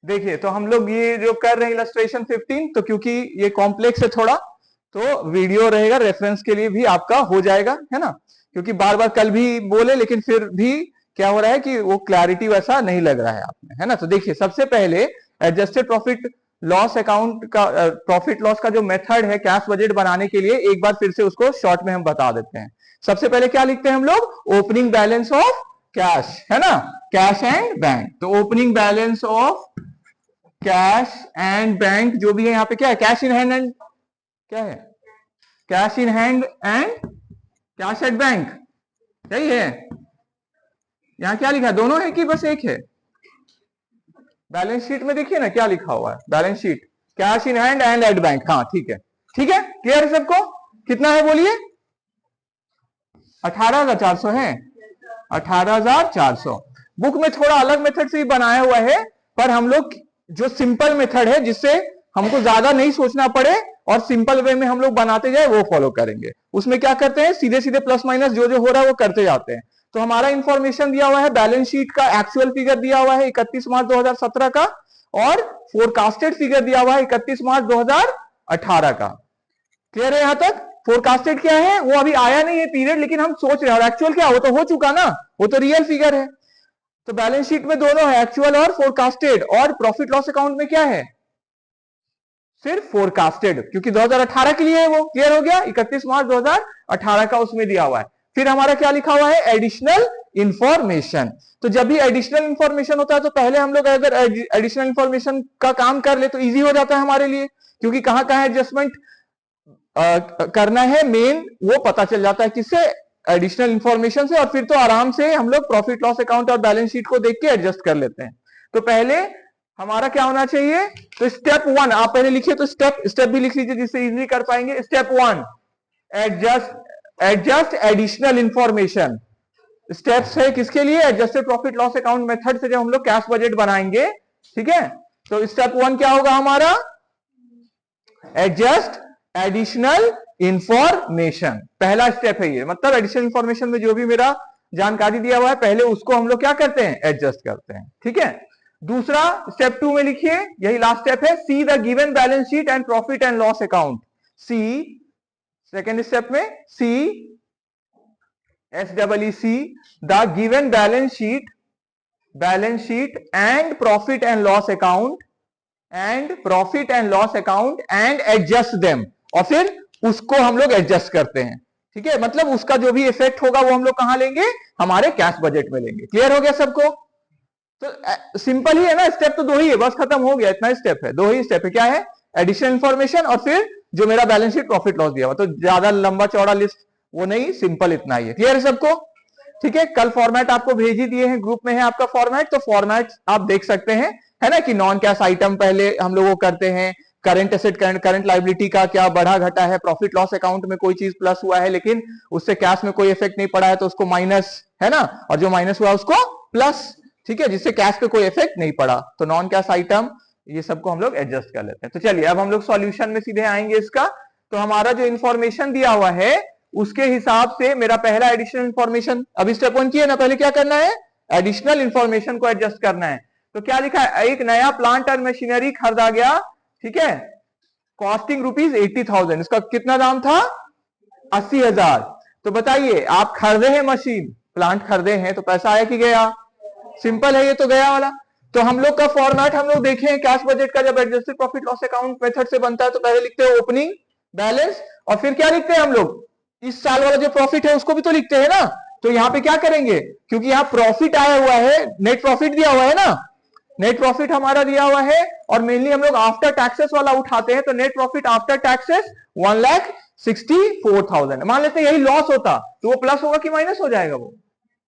देखिए तो हम लोग ये जो कर रहे हैं इलस्ट्रेशन 15, तो क्योंकि ये कॉम्प्लेक्स है थोड़ा, तो वीडियो रहेगा रेफरेंस के लिए भी आपका हो जाएगा, है ना। क्योंकि बार बार कल भी बोले लेकिन फिर भी क्या हो रहा है कि वो क्लैरिटी वैसा नहीं लग रहा है आप में, है ना। तो देखिए सबसे पहले एडजस्टेड प्रॉफिट लॉस अकाउंट का प्रॉफिट लॉस का जो मेथड है कैश बजट बनाने के लिए, एक बार फिर से उसको शॉर्ट में हम बता देते हैं। सबसे पहले क्या लिखते हैं हम लोग, ओपनिंग बैलेंस ऑफ कैश, है ना, कैश एंड बैंक। तो opening balance of cash and bank जो भी है यहाँ पे क्या है, कैश इन हैंड एंड क्या है, cash in hand and cash at bank, सही है। यहां क्या लिखा है, दोनों है कि बस एक है? बैलेंस शीट में देखिए ना क्या लिखा हुआ है, balance sheet cash in hand and at bank. हाँ ठीक है, ठीक है, क्लियर है सबको? कितना है बोलिए? 18,400 है, 18,400। बुक में थोड़ा अलग मेथड से भी बनाया हुआ है, पर हम लोग जो सिंपल मेथड है जिससे हमको ज्यादा नहीं सोचना पड़े और सिंपल वे में हम लोग बनाते जाए वो फॉलो करेंगे। उसमें क्या करते हैं, सीधे सीधे प्लस माइनस जो जो हो रहा है वो करते जाते हैं। तो हमारा इंफॉर्मेशन दिया हुआ है, बैलेंस शीट का एक्चुअल फिगर दिया हुआ है 31 मार्च 2017 का, और फोरकास्टेड फिगर दिया हुआ है 31 मार्च 2018 का। क्लियर है यहां तक? फोरकास्टेड क्या है, वो अभी आया नहीं है पीरियड, लेकिन हम सोच रहे हैं, और एक्चुअल क्या, वो तो हो चुका ना, वो तो रियल फिगर है। तो बैलेंस शीट में दोनों है, एक्चुअल और फोरकास्टेड। और प्रॉफिट लॉस अकाउंट में क्या है, सिर्फ फोरकास्टेड, क्योंकि 2018 के लिए है वो। क्लियर हो गया, 31 मार्च 2018 का उसमें दिया हुआ है। फिर हमारा क्या लिखा हुआ है, एडिशनल इंफॉर्मेशन। तो जब भी एडिशनल इंफॉर्मेशन होता है तो पहले हम लोग अगर एडिशनल इंफॉर्मेशन का काम कर ले तो इजी हो जाता है हमारे लिए, क्योंकि कहां कहां एडजस्टमेंट करना है मेन वो पता चल जाता है, किससे, एडिशनल इंफॉर्मेशन से। और फिर तो आराम से हम लोग प्रॉफिट लॉस अकाउंट और बैलेंस शीट को देख के एडजस्ट कर लेते हैं। तो पहले हमारा क्या होना चाहिए, तो स्टेप 1 आप पहले लिखिए, तो स्टेप भी लिख लीजिए जिससे इजीली कर पाएंगे। Step 1, adjust additional information. Steps है किसके लिए, adjusted profit loss account method से जब हम लोग कैश बजट बनाएंगे, ठीक है। तो स्टेप 1 क्या होगा हमारा, एडजस्ट एडिशनल इंफॉर्मेशन, पहला स्टेप है ये। मतलब एडिशनल इंफॉर्मेशन में जो भी मेरा जानकारी दिया हुआ है पहले उसको हम लोग क्या करते हैं, एडजस्ट करते हैं, ठीक है। दूसरा स्टेप 2 में लिखिए, यही लास्ट स्टेप है, see the given balance sheet and profit and loss account. See second step में, see SEEC the given balance sheet and profit and loss account and adjust them. और फिर उसको हम लोग एडजस्ट करते हैं, ठीक है। मतलब उसका जो भी इफेक्ट होगा वो हम लोग कहां लेंगे, हमारे कैश बजट में लेंगे। क्लियर हो गया सबको? तो सिंपल ही है ना, स्टेप तो दो ही है, बस खत्म हो गया, इतना स्टेप है, दो ही स्टेप है। क्या है, एडिशनल इंफॉर्मेशन और फिर जो मेरा बैलेंस शीट प्रॉफिट लॉस दिया हुआ। तो ज्यादा लंबा चौड़ा लिस्ट वो नहीं, सिंपल इतना ही है। क्लियर है सबको? ठीक है, कल फॉर्मेट आपको भेज ही दिए हैं, ग्रुप में है आपका फॉर्मेट, तो फॉर्मेट आप देख सकते हैं, है ना, कि नॉन कैश आइटम पहले हम लोग वो करते हैं, करंट एसेट करंट लाइबिलिटी का क्या बढ़ा घटा है, प्रॉफिट लॉस अकाउंट में कोई चीज प्लस हुआ है लेकिन उससे कैश में कोई इफेक्ट नहीं पड़ा है तो उसको माइनस, है ना, और जो माइनस हुआ उसको प्लस, ठीक है, जिससे कैश पे कोई इफेक्ट नहीं पड़ा। तो नॉन कैश आइटम ये सबको हम लोग एडजस्ट कर लेते हैं। तो चलिए अब हम लोग सॉल्यूशन में सीधे आएंगे इसका। तो हमारा जो इंफॉर्मेशन दिया हुआ है उसके हिसाब से मेरा पहला एडिशनल इंफॉर्मेशन, अभी स्टेप 1 किया ना, पहले क्या करना है, एडिशनल इंफॉर्मेशन को एडजस्ट करना है। तो क्या लिखा है, एक नया प्लांट और मशीनरी खरीदा गया, ठीक है, कॉस्टिंग रुपीज 80,000, इसका कितना दाम था, 80,000। तो बताइए आप खरीदे हैं मशीन, प्लांट खरीदे हैं, तो पैसा आया कि गया, सिंपल है ये तो गया वाला। तो हम लोग का फॉर्मेट हम लोग देखे हैं कैश बजट का, जब adjusted profit loss account method से बनता है तो पहले लिखते हैं ओपनिंग बैलेंस, और फिर क्या लिखते हैं हम लोग, इस साल वाला जो प्रॉफिट है उसको भी तो लिखते हैं ना। तो यहां पे क्या करेंगे, क्योंकि यहां प्रॉफिट आया हुआ है, नेट प्रॉफिट दिया हुआ है ना, नेट प्रॉफिट हमारा दिया हुआ है, और मेनली हम लोग आफ्टर टैक्सेस वाला उठाते हैं। तो नेट प्रॉफिट आफ्टर टैक्सेस 1,64,000। मान लेते हैं यही लॉस होता तो वो प्लस होगा कि माइनस हो जाएगा, वो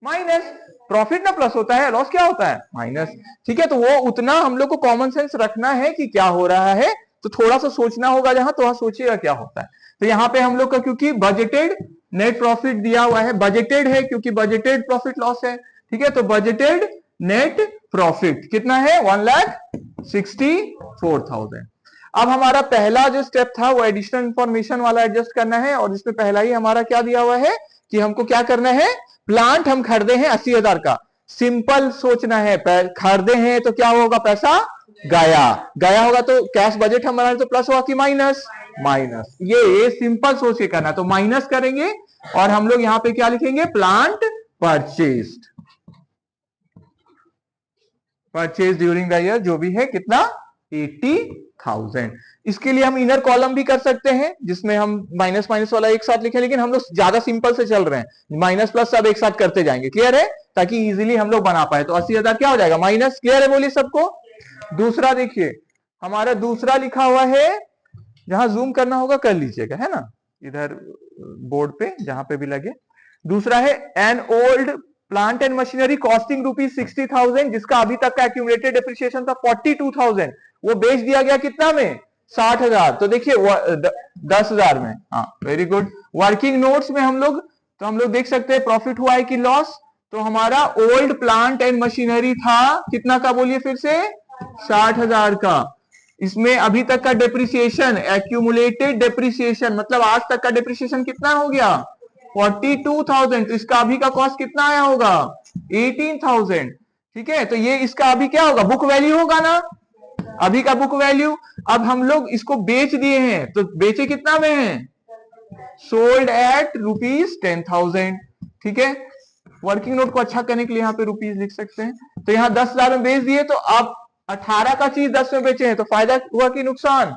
माइनस। प्रॉफिट ना प्लस होता है, लॉस क्या होता है, माइनस, ठीक है। तो वो उतना हम लोग को कॉमन सेंस रखना है कि क्या हो रहा है, तो थोड़ा सा सोचना होगा जहां, तो वहां सोचिएगा क्या होता है। तो यहाँ पे हम लोग का क्योंकि बजटेड नेट प्रॉफिट दिया हुआ है, बजटेड है क्योंकि बजटेड प्रॉफिट लॉस है, ठीक है। तो बजटेड नेट प्रॉफिट कितना है, 1,64,000। अब हमारा पहला जो स्टेप था वो एडिशनल इंफॉर्मेशन वाला एडजस्ट करना है, और इसमें पहला ही हमारा क्या दिया हुआ है कि हमको क्या करना है, प्लांट हम खरीदे हैं 80,000 का। सिंपल सोचना है, खरीदे हैं तो क्या होगा, पैसा गया गया होगा तो कैश बजट हमारा तो प्लस होगा कि माइनस, माइनस। ये सिंपल सोच के करना, तो माइनस करेंगे और हम लोग यहां पे क्या लिखेंगे, plant purchased, purchase during the year जो भी है कितना 80,000। इसके लिए हम इनर कॉलम भी कर सकते हैं जिसमें हम माइनस माइनस वाला एक साथ लिखें, लेकिन हम लोग ज्यादा सिंपल से चल रहे हैं, माइनस प्लस सब एक साथ करते जाएंगे। क्लियर है, ताकि इजीली हम लोग बना पाए। तो 80,000 क्या हो जाएगा माइनस। क्लियर है बोलिए सबको। दूसरा देखिए, हमारा दूसरा लिखा हुआ है, जहां जूम करना होगा कर लीजिएगा, है ना, इधर बोर्ड पे जहां पे भी लगे। दूसरा है an old plant and machinery costing ₹60,000, जिसका अभी तक का एक्यूमुलेटेड डेप्रिसिएशन था 42,000, वो बेच दिया गया कितना में 60,000। तो देखिए 10,000 में। हाँ वेरी गुड। वर्किंग नोट्स में हम लोग देख सकते हैं प्रॉफिट हुआ है कि लॉस। तो हमारा ओल्ड प्लांट एंड मशीनरी था कितना का, बोलिए फिर से 60,000 का। इसमें अभी तक का डेप्रिसिएशन, एक्यूमुलेटेड डेप्रिसिएशन मतलब आज तक का डेप्रिसिएशन कितना हो गया 42,000। तो इसका अभी का कॉस्ट कितना आया होगा 18,000। ठीक है, तो ये इसका अभी क्या होगा, बुक वैल्यू होगा ना, अभी का बुक वैल्यू। अब हम लोग इसको बेच दिए हैं, तो बेचे कितना में है, सोल्ड एट ₹10,000। ठीक है, वर्किंग नोट को अच्छा करने के लिए यहाँ पे रुपीज लिख सकते हैं। तो यहाँ 10,000 में बेच दिए, तो अब 18 का चीज 10 में बेचे हैं, तो फायदा हुआ कि नुकसान,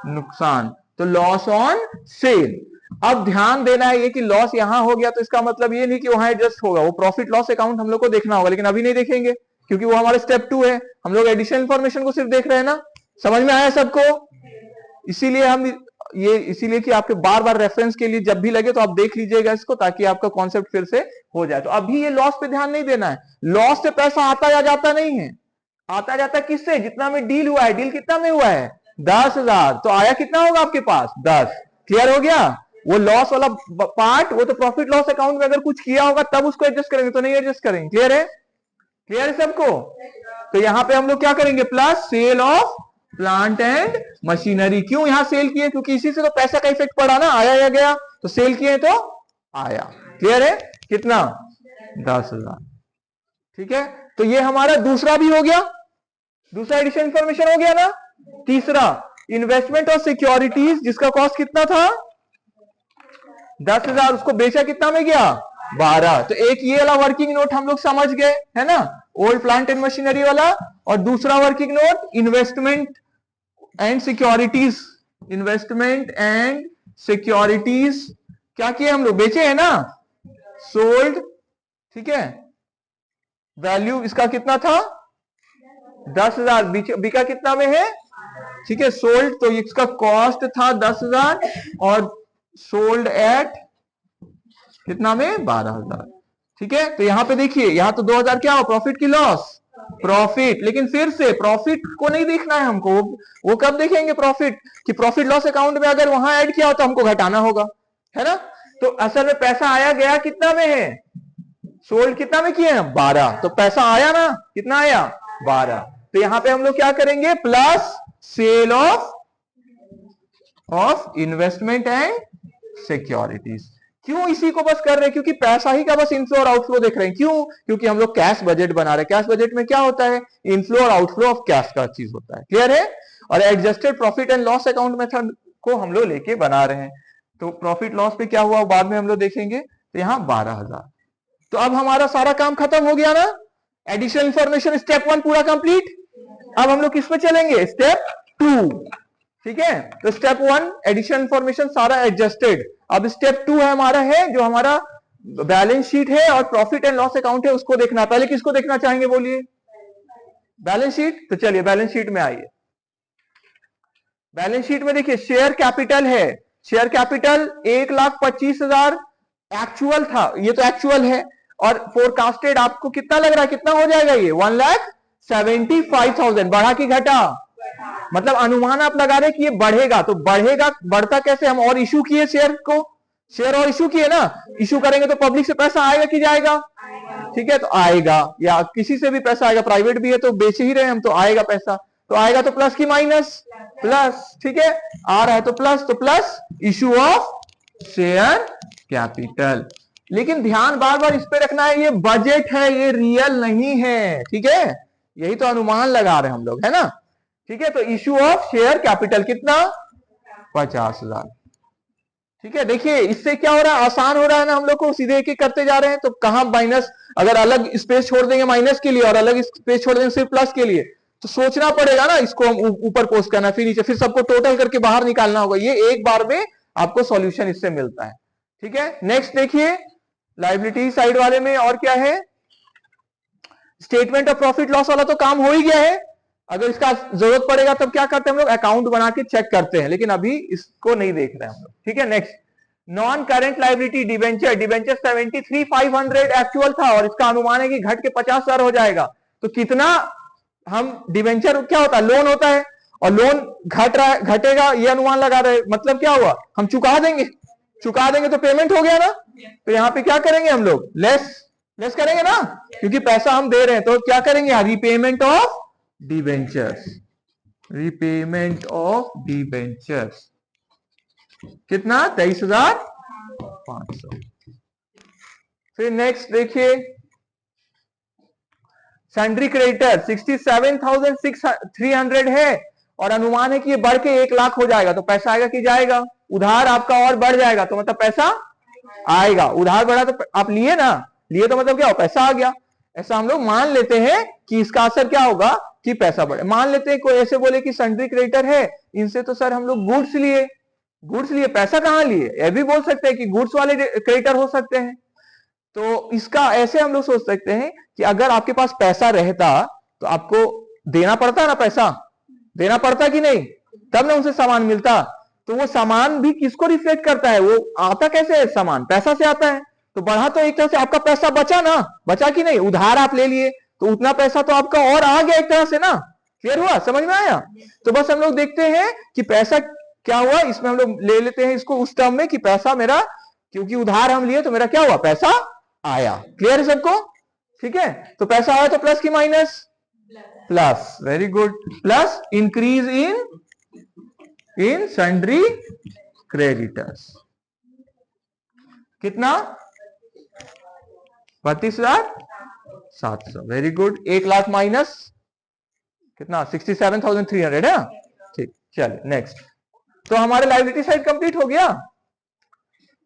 नुकसान। तो लॉस ऑन सेल। अब ध्यान देना है ये कि लॉस यहां हो गया, तो इसका मतलब ये नहीं कि वहां एडजस्ट होगा, वो प्रॉफिट लॉस अकाउंट हम लोग को देखना होगा, लेकिन अभी नहीं देखेंगे क्योंकि वो हमारे स्टेप 2 है। हम लोग एडिशनल इंफॉर्मेशन को सिर्फ देख रहे हैं ना, समझ में आया सबको। इसीलिए हम ये इसीलिए कि आपके बार बार रेफरेंस के लिए जब भी लगे तो आप देख लीजिएगा इसको, ताकि आपका कॉन्सेप्ट फिर से हो जाए। तो अभी ये लॉस पे ध्यान नहीं देना है, लॉस से पैसा आता या जाता नहीं है, आता जाता किससे, जितना में डील हुआ है। डील कितना में हुआ है 10,000, तो आया कितना होगा आपके पास 10। क्लियर हो गया। वो लॉस वाला पार्ट वो तो प्रॉफिट लॉस अकाउंट में अगर कुछ किया होगा तब उसको एडजस्ट करेंगे, तो नहीं एडजस्ट करेंगे। क्लियर है, क्लियर है सबको। तो यहां पे हम लोग क्या करेंगे, plus sale of plant and machinery. क्यों यहां सेल किए, क्योंकि इसी से तो पैसा का इफेक्ट पड़ा ना, आया या गया, तो सेल किए तो आया। क्लियर है, कितना 10,000। ठीक है, तो ये हमारा दूसरा भी हो गया, दूसरा एडिशन इंफॉर्मेशन हो गया ना। तीसरा इन्वेस्टमेंट और सिक्योरिटीज, जिसका कॉस्ट कितना था 10,000, उसको बेचा कितना में गया 12। तो एक ये वाला वर्किंग नोट हम लोग समझ गए, है ना, ओल्ड प्लांट एंड मशीनरी वाला। और दूसरा working note investment and securities, investment and securities क्या किए हम लोग, बेचे है ना, सोल्ड। ठीक है, वैल्यू इसका कितना था 10,000, बिका कितना में है, ठीक है, सोल्ड। तो इसका कॉस्ट था 10,000 और सोल्ड एट कितना में 12,000। ठीक है, तो यहां पे देखिए, यहां तो 2,000 क्या हो, प्रॉफिट की लॉस, प्रॉफिट। लेकिन फिर से प्रॉफिट को नहीं देखना है हमको, वो कब देखेंगे प्रॉफिट, कि प्रॉफिट लॉस अकाउंट में अगर वहां ऐड किया हो तो हमको घटाना होगा, है ना। तो असल में पैसा आया गया कितना में है, सोल्ड कितना में किए हैं 12, तो पैसा आया ना, कितना आया 12। तो यहां पे हम लोग क्या करेंगे, plus sale of investment and securities. क्यों इसी को बस कर रहे हैं, क्योंकि पैसा ही का बस इनफ्लो और आउटफ्लो देख रहे हैं। क्यों, क्योंकि हम लोग कैश बजट बना रहे हैं। कैश बजट में क्या होता है, इनफ्लो और आउटफ्लो ऑफ कैश का चीज होता है। क्लियर है। और adjusted profit and loss account method को हम लोग लेके बना रहे हैं। तो प्रॉफिट लॉस पे क्या हुआ बाद में हम लोग देखेंगे। तो यहां 12,000। तो अब हमारा सारा काम खत्म हो गया ना, एडिशनल इंफॉर्मेशन स्टेप 1 पूरा कंप्लीट। अब हम लोग किस पे चलेंगे, स्टेप 2। ठीक है, तो स्टेप 1 एडिशनल इंफॉर्मेशन सारा एडजस्टेड। अब स्टेप 2 है हमारा, है जो हमारा बैलेंस शीट है और प्रॉफिट एंड लॉस अकाउंट है, उसको देखना। पहले किसको देखना चाहेंगे बोलिए, बैलेंस शीट। तो चलिए बैलेंस शीट में आइए। बैलेंस शीट में देखिए शेयर कैपिटल है, शेयर कैपिटल 1,25,000 एक्चुअल था, ये तो एक्चुअल है। और फोरकास्टेड आपको कितना लग रहा है, कितना हो जाएगा ये 1,75,000। बढ़ा कि घटा, मतलब अनुमान आप लगा रहे कि ये बढ़ेगा। तो बढ़ेगा, बढ़ता कैसे, हम और इशू किए शेयर को, शेयर और इशू किए ना, इशू करेंगे तो पब्लिक से पैसा आएगा कि जाएगा, ठीक है, तो आएगा। या किसी से भी पैसा आएगा, प्राइवेट भी है तो बेच ही रहे हम, तो आएगा पैसा। तो आएगा तो प्लस की माइनस, प्लस। ठीक है, आ रहा है तो plus issue of share capital. लेकिन ध्यान बार बार इस पे रखना है, ये बजट है, ये रियल नहीं है। ठीक है, यही तो अनुमान लगा रहे हैं हम लोग, है ना। ठीक है, तो इश्यू ऑफ शेयर कैपिटल कितना, 50,000। ठीक है, देखिए इससे क्या हो रहा है, आसान हो रहा है ना, हम लोग को सीधे एक एक करते जा रहे हैं। तो कहां माइनस, अगर अलग स्पेस छोड़ देंगे माइनस के लिए और अलग स्पेस छोड़ देंगे सिर्फ प्लस के लिए, तो सोचना पड़ेगा ना, इसको हम ऊपर पोस्ट करना, फिर नीचे, फिर सबको टोटल करके बाहर निकालना होगा। ये एक बार में आपको सॉल्यूशन इससे मिलता है। ठीक है, नेक्स्ट देखिए लायबिलिटी साइड वाले में और क्या है, स्टेटमेंट ऑफ प्रॉफिट लॉस वाला तो काम हो ही गया है। अगर इसका जरूरत पड़ेगा तब क्या करते हैं हम लोग, अकाउंट बना के चेक करते हैं, लेकिन अभी इसको नहीं देख रहे हैं हम लोग। ठीक है, next non current liability debenture, debenture 73,500 actual था और इसका अनुमान है कि घट के 50,000 हो जाएगा। तो कितना हम डिबेंचर क्या होता है, लोन होता है, और लोन घट रहा है, घटेगा ये अनुमान लगा रहे, मतलब क्या हुआ, हम चुका देंगे तो पेमेंट हो गया ना। तो यहां पे क्या करेंगे हम लोग, लेस करेंगे ना, क्योंकि पैसा हम दे रहे हैं। तो क्या करेंगे, repayment of debentures, repayment of debentures कितना, 23,500। फिर नेक्स्ट देखिए सैंड्री क्रेडिटर 67,300 है और अनुमान है कि ये बढ़ के 1 लाख हो जाएगा। तो पैसा आएगा कि जाएगा, उधार आपका और बढ़ जाएगा, तो मतलब पैसा आएगा। उधार बढ़ा तो आप लिए ना, लिए तो मतलब क्या हो, पैसा आ गया। ऐसा हम लोग मान लेते हैं कि इसका असर क्या होगा कि पैसा बढ़े। मान लेते हैं कोई ऐसे बोले कि सैंड्री क्रेडिटर है, इनसे तो सर हम लोग गुड्स लिए, पैसा कहां लिए, ये भी बोल सकते हैं कि गुड्स वाले क्रेडिटर हो सकते हैं। तो इसका ऐसे हम लोग सोच सकते हैं कि अगर आपके पास पैसा रहता तो आपको देना पड़ता ना, पैसा देना पड़ता कि नहीं, तब ना उनसे सामान मिलता। तो वो सामान भी किसको रिफ्लेक्ट करता है, वो आता कैसे है, सामान पैसा से आता है। तो बढ़ा तो एक तरह से आपका पैसा बचा ना, बचा कि नहीं, उधार आप ले लिए तो उतना पैसा तो आपका और आ गया एक तरह से ना। क्लियर हुआ, समझ में आया। तो बस हम लोग देखते हैं कि पैसा क्या हुआ, इसमें हम लोग ले लेते हैं इसको उस टर्म में कि पैसा मेरा, क्योंकि उधार हम लिए तो मेरा क्या हुआ, पैसा आया। क्लियर है सबको, ठीक है। तो पैसा आया तो प्लस की minus, plus, very good, plus increase in sundry creditors कितना, 32,700, वेरी गुड। 1 लाख माइनस कितना, 67,300 है। ठीक, चलिए नेक्स्ट। तो हमारे लायबिलिटी साइड कंप्लीट हो गया।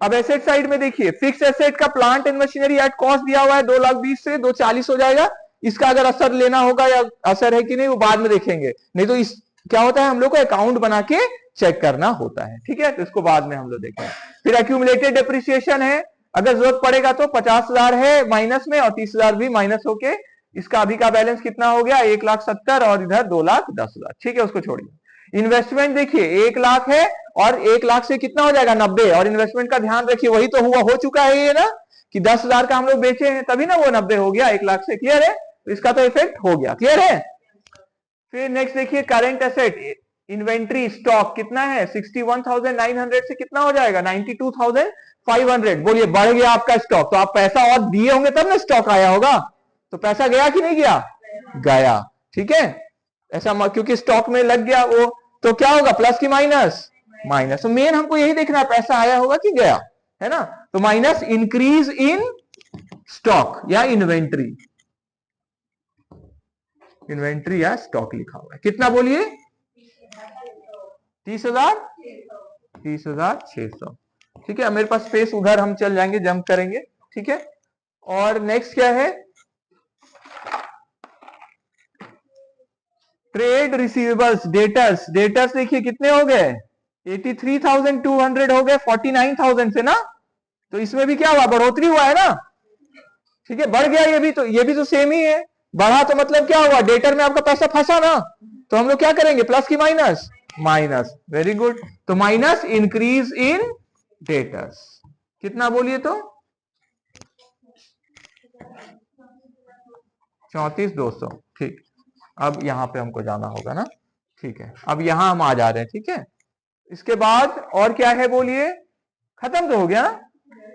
अब एसेट साइड में देखिए, फिक्स एसेट का plant and machinery at cost दिया हुआ है 2,20,000 से 2,40,000 हो जाएगा। इसका अगर असर लेना होगा या असर है कि नहीं वो बाद में देखेंगे, नहीं तो इस क्या होता है, हम लोग को अकाउंट बना के चेक करना होता है। ठीक है, तो इसको बाद में हम लोग देखेंगे। फिर एक्यूमुलेटेड डेप्रिसिएशन है, अगर जरूरत पड़ेगा तो 50,000 है माइनस में और 30,000 भी माइनस होके इसका अभी का बैलेंस कितना हो गया, 1,70,000 और इधर 2,10,000। ठीक है, उसको छोड़िए। इन्वेस्टमेंट देखिए 1 लाख है और 1 लाख से कितना हो जाएगा, 90। और इन्वेस्टमेंट का ध्यान रखिए, वही तो हुआ, हो चुका है ये ना, कि 10,000 का हम लोग बेचे हैं तभी ना वो 90 हो गया 1 लाख से। क्लियर है, तो इसका तो इफेक्ट हो गया। क्लियर है। फिर नेक्स्ट देखिए करेंट एसेट, इन्वेंट्री स्टॉक कितना है, 61,900 से कितना हो जाएगा, 92,500। बोलिए बढ़ गया आपका स्टॉक, तो आप पैसा और दिए होंगे तब ना स्टॉक आया होगा। तो पैसा गया कि नहीं गया, गया। ठीक है, ऐसा क्योंकि स्टॉक में लग गया वो, तो क्या होगा, प्लस की माइनस, माइनस। तो मेन हमको यही देखना है, पैसा आया होगा कि गया, है ना। तो माइनस इंक्रीज इन स्टॉक या इन्वेंट्री, इन्वेंट्री या स्टॉक लिखा हुआ है कितना, बोलिए 30,600। ठीक है, मेरे पास स्पेस उधर हम चल जाएंगे, जंप करेंगे। ठीक है, और नेक्स्ट क्या है, ट्रेड रिसीवेबल्स, डेटर्स, डेटर्स देखिए कितने हो गए, 83,200 हो गए 49,000 से ना। तो इसमें भी क्या हुआ, बढ़ोतरी हुआ है ना। ठीक है, बढ़ गया ये भी तो सेम ही है। बढ़ा तो मतलब क्या हुआ, डेटर में आपका पैसा फंसा ना, तो हम लोग क्या करेंगे, प्लस की माइनस, माइनस, वेरी गुड। तो माइनस इंक्रीज इन डेटर्स कितना, बोलिए तो 34,200। ठीक, अब यहां पे हमको जाना होगा ना। ठीक है, अब यहां हम आ जा रहे हैं। ठीक है, इसके बाद और क्या है, बोलिए, खत्म तो हो गया ना,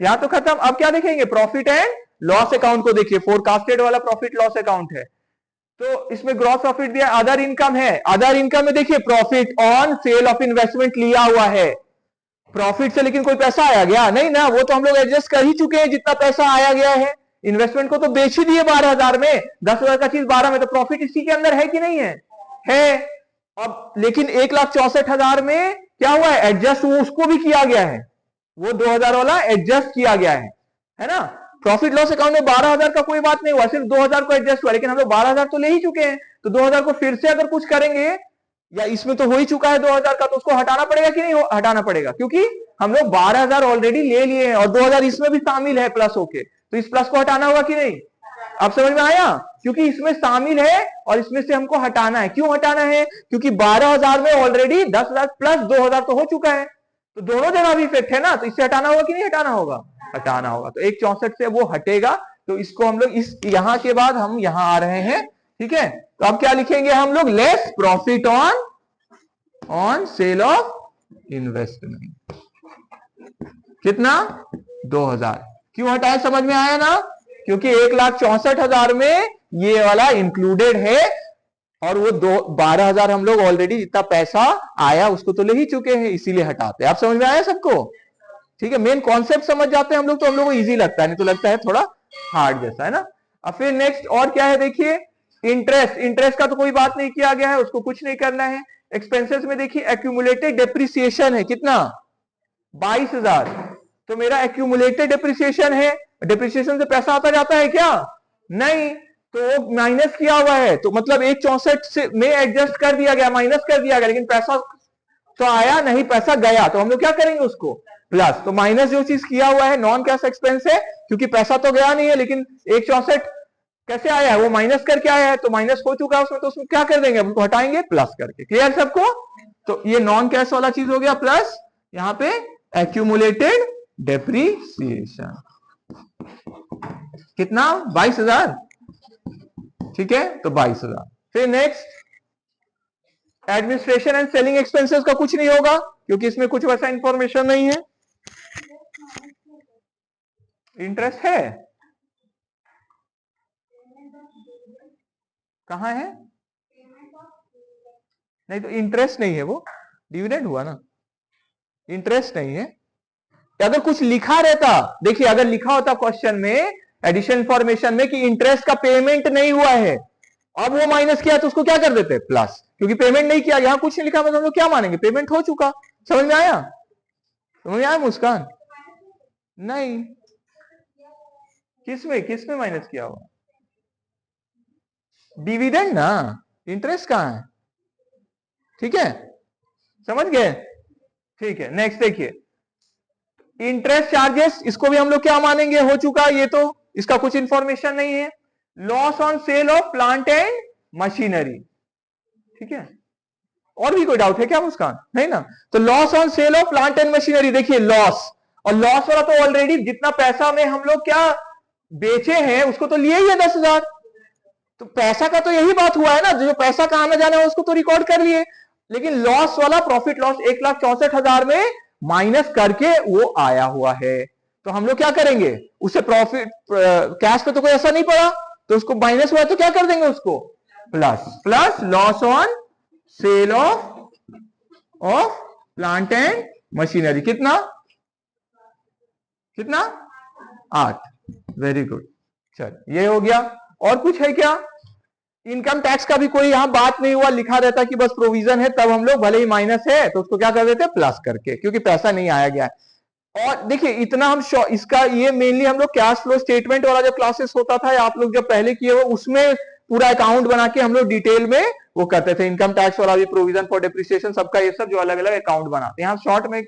यहां तो खत्म। अब क्या देखेंगे, प्रॉफिट एंड लॉस अकाउंट को देखिए, फोरकास्टेड वाला प्रॉफिट लॉस अकाउंट है। तो इसमें ग्रॉस प्रॉफिट दिया, अदर इनकम है, अदर इनकम में देखिए profit on sale of investment लिया हुआ है, प्रॉफिट से लेकिन कोई पैसा आया गया नहीं ना, वो तो हम लोग एडजस्ट कर ही चुके हैं जितना पैसा आया गया है। इन्वेस्टमेंट को तो बेच ही दिए 12,000 में, 10,000 का चीज 12 में, तो प्रॉफिट इसी के अंदर है कि नहीं है, है। अब लेकिन 1,64,000 में क्या हुआ है, एडजस्ट वो उसको भी किया गया है, वो 2,000 वाला एडजस्ट किया गया है ना। प्रॉफिट लॉस अकाउंट में 12,000 का कोई बात नहीं हुआ, सिर्फ 2,000 को एडजस्ट हुआ, लेकिन हम लोग 12,000 तो ले ही चुके हैं, तो 2,000 को फिर से अगर कुछ करेंगे, या इसमें तो हो ही चुका है 2,000 का, तो उसको हटाना पड़ेगा कि नहीं हटाना पड़ेगा, क्योंकि हम लोग 12,000 ऑलरेडी ले लिए हैं और 2,000 इसमें भी शामिल है प्लस होके, तो इस प्लस को हटाना होगा कि नहीं। आप समझ में आया, क्योंकि इसमें शामिल है और इसमें से हमको हटाना है। क्यों हटाना है, क्योंकि 12,000 में ऑलरेडी 10,000 प्लस 2,000 तो हो चुका है, तो दोनों जगह भी इफेक्ट है ना, तो इससे हटाना होगा कि नहीं हटाना होगा, हटाना होगा। तो 1,64 से वो हटेगा, तो इसको हम लोग इस यहां के बाद हम यहां आ रहे हैं, ठीक है। तो अब क्या लिखेंगे हम लोग, less profit on sale of investment, कितना 2,000। क्यों हटाए, समझ में आया ना, क्योंकि 1,64,000 में ये वाला इंक्लूडेड है, और वो 12,000 हम लोग ऑलरेडी जितना पैसा आया उसको तो ले ही चुके हैं, इसीलिए हटाते हैं। आप समझ में आया सबको, ठीक है। मेन कॉन्सेप्ट समझ जाते हैं हम लोग तो हम लोग को इजी लगता है, नहीं तो लगता है थोड़ा हार्ड जैसा, है ना। अब फिर नेक्स्ट और क्या है, देखिए इंटरेस्ट। इंटरेस्ट का तो कोई बात नहीं किया गया है, उसको कुछ नहीं करना है। एक्सपेंसेस में देखिए एक्यूमुलेटेड डेप्रिसिएशन है, कितना 22,000, तो मेरा एक्यूमुलेटेड डेप्रिसिएशन है, डेप्रिसिएशन से पैसा आता जाता है क्या, नहीं, तो वो माइनस किया हुआ है, तो मतलब 1,64 से में एडजस्ट कर दिया गया, माइनस कर दिया गया, लेकिन पैसा तो आया नहीं, पैसा गया, तो हम लोग क्या करेंगे उसको प्लस। तो माइनस जो चीज किया हुआ है नॉन कैश एक्सपेंस है, क्योंकि पैसा तो गया नहीं है, लेकिन 1,64 कैसे आया है, वो माइनस करके आया है, तो माइनस हो चुका है उसमें, तो उसमें क्या कर देंगे, उसको हटाएंगे प्लस करके। क्लियर सबको, तो ये नॉन कैश वाला चीज हो गया प्लस, यहां पे एक्यूमुलेटेड डेप्रीसिएशन कितना 22,000, ठीक है, तो 22,000। फिर next administration and selling expenses का कुछ नहीं होगा, क्योंकि इसमें कुछ वैसा इंफॉर्मेशन नहीं है। इंटरेस्ट है, कहां है, नहीं तो इंटरेस्ट नहीं है, वो डिविडेंड हुआ ना, इंटरेस्ट नहीं है। अगर कुछ लिखा रहता, देखिए अगर लिखा होता क्वेश्चन में एडिशनल इंफॉर्मेशन में कि इंटरेस्ट का पेमेंट नहीं हुआ है, अब वो माइनस किया तो उसको क्या कर देते प्लस, क्योंकि पेमेंट नहीं किया, यहां कुछ नहीं लिखा, मतलब हम लोग क्या मानेंगे, पेमेंट हो चुका। समझ में आया, समझ में आया मुस्कान, नहीं किसमें माइनस किया हुआ, डिविडेंड ना, इंटरेस्ट कहां है, ठीक है, समझ गए, ठीक है। नेक्स्ट देखिए इंटरेस्ट चार्जेस, इसको भी हम लोग क्या मानेंगे, हो चुका ये तो, इसका कुछ इंफॉर्मेशन नहीं है। Loss on sale of plant and machinery, ठीक है, और भी कोई डाउट है क्या मुस्कान, नहीं ना। तो loss on sale of plant and machinery, देखिए लॉस, और लॉस वाला तो ऑलरेडी जितना पैसा में हम लोग क्या बेचे हैं उसको तो लिए ही है 10,000, तो पैसा का तो यही बात हुआ है ना, जो पैसा कहां में जाना है उसको तो रिकॉर्ड कर लिए, लेकिन लॉस वाला प्रॉफिट लॉस 1,64,000 में माइनस करके वो आया हुआ है, तो हम लोग क्या करेंगे उसे प्रॉफिट कैश पे तो कोई असर नहीं पड़ा, तो उसको माइनस हुआ तो क्या कर देंगे उसको plus, plus loss on sale of plant and machinery, कितना 8, वेरी गुड। चल ये हो गया, और कुछ है क्या, इनकम टैक्स का भी कोई यहां बात नहीं हुआ, लिखा रहता कि बस प्रोविजन है, तब हम लोग भले ही माइनस है तो उसको क्या कर देते प्लस करके, क्योंकि पैसा नहीं आया गया है। और देखिए इतना हम इसका ये मेनली हम लोग कैश फ्लो स्टेटमेंट वाला जो क्लासेस होता था, आप लोग जब पहले किए हो उसमें पूरा अकाउंट बना के हम लोग डिटेल में वो करते थे, इनकम टैक्स वाला भी, प्रोविजन फॉर डेप्रिसिएशन, सबका ये सब जो अलग अलग अकाउंट बनाते हैं, यहाँ शॉर्ट में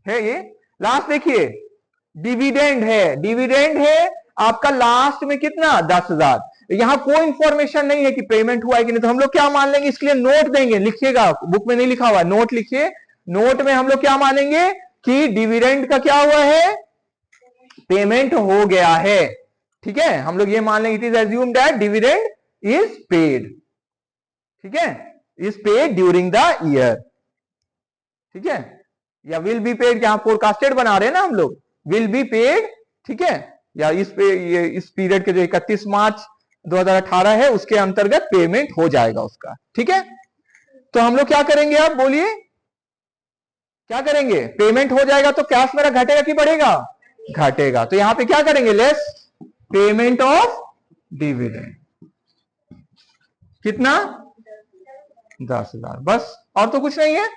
है ये। लास्ट देखिए डिविडेंड है, डिविडेंड है आपका लास्ट में कितना 10,000, यहां कोई इंफॉर्मेशन नहीं है कि पेमेंट हुआ है कि नहीं, तो हम लोग क्या मान लेंगे, इसके लिए नोट देंगे, लिखिएगा, बुक में नहीं लिखा हुआ, नोट लिखिए, नोट में हम लोग क्या मानेंगे कि डिविडेंड का क्या हुआ है, पेमेंट हो गया है, ठीक है, हम लोग ये मान लेंगे, it is assumed that dividend is paid, ठीक है, is paid during the year, ठीक है, या विल बी पेड, यहां फोरकास्टेड बना रहे हैं ना हम लोग, विल बी पेड, ठीक है, या इस पीरियड के जो 31 मार्च 2018 है उसके अंतर्गत पेमेंट हो जाएगा उसका, ठीक है। तो हम लोग क्या करेंगे, आप बोलिए क्या करेंगे, पेमेंट हो जाएगा तो कैश मेरा घटेगा कि बढ़ेगा, घटेगा, तो यहां पे क्या करेंगे, लेस पेमेंट ऑफ डिविडेंड, कितना 10,000 बस, और तो कुछ नहीं है,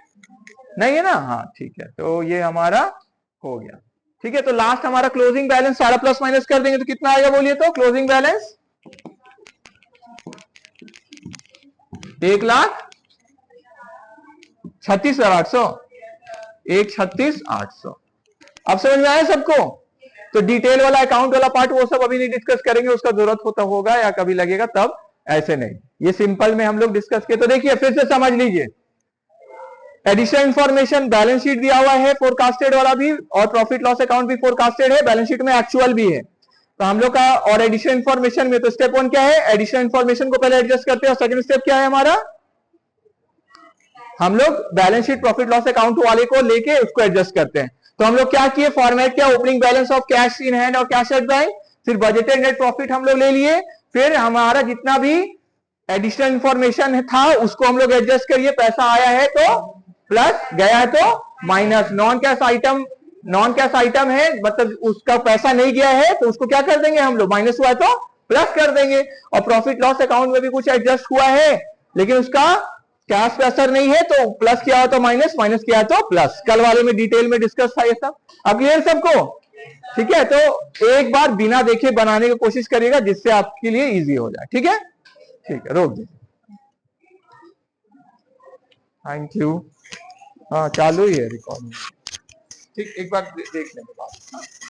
नहीं है ना? हाँ ठीक है, तो ये हमारा हो गया। ठीक है, तो लास्ट हमारा क्लोजिंग बैलेंस सारा प्लस माइनस कर देंगे तो कितना आएगा बोलिए? तो क्लोजिंग बैलेंस 1,36,800, 1,36,800। अब समझ में आया सबको? तो डिटेल वाला अकाउंट वाला पार्ट वो सब अभी नहीं डिस्कस करेंगे, उसका जरूरत होता होगा या कभी लगेगा तब, ऐसे नहीं, ये सिंपल में हम लोग डिस्कस किए। तो देखिए फिर से समझ लीजिए, एडिशनल इंफॉर्मेशन बैलेंस शीट दिया हुआ है फोरकास्टेड वाला भी, और प्रॉफिट लॉस अकाउंट भी फोरकास्टेड है, बैलेंस शीट में एक्चुअल भी है। तो हम लोग का और एडिशनल इंफॉर्मेशन में तो स्टेप 1 क्या है? एडिशनल इंफॉर्मेशन को पहले एडजस्ट करते हैं, और सेकंड स्टेप क्या है हमारा? हम लोग balance sheet profit loss account वाले को लेके उसको एडजस्ट करते हैं। तो हम लोग क्या किए? फॉर्मेट किया opening balance of cash in hand और कैश एट बैंक, फिर बजटेड नेट प्रॉफिट हम लोग ले लिए, फिर हमारा जितना भी एडिशनल इंफॉर्मेशन था उसको हम लोग एडजस्ट करिए, पैसा आया है तो प्लस, गया है तो minus. Non cash item, non cash item है मतलब उसका पैसा नहीं गया है तो उसको क्या कर देंगे हम लोग? माइनस हुआ है तो प्लस कर देंगे। और प्रॉफिट लॉस अकाउंट में भी कुछ एडजस्ट हुआ है लेकिन उसका कैश पे असर नहीं है तो प्लस किया हो तो माइनस, माइनस किया तो प्लस। कल वाले में डिटेल में डिस्कस था ये सब। अब क्लियर सबको? ठीक है, तो एक बार बिना देखे बनाने की कोशिश करिएगा जिससे आपके लिए इजी हो जाए। ठीक है, ठीक है, रोक दीजिए। Thank you. हाँ चालू ही है रिकॉर्डिंग। ठीक, एक बार देख लेंगे बात।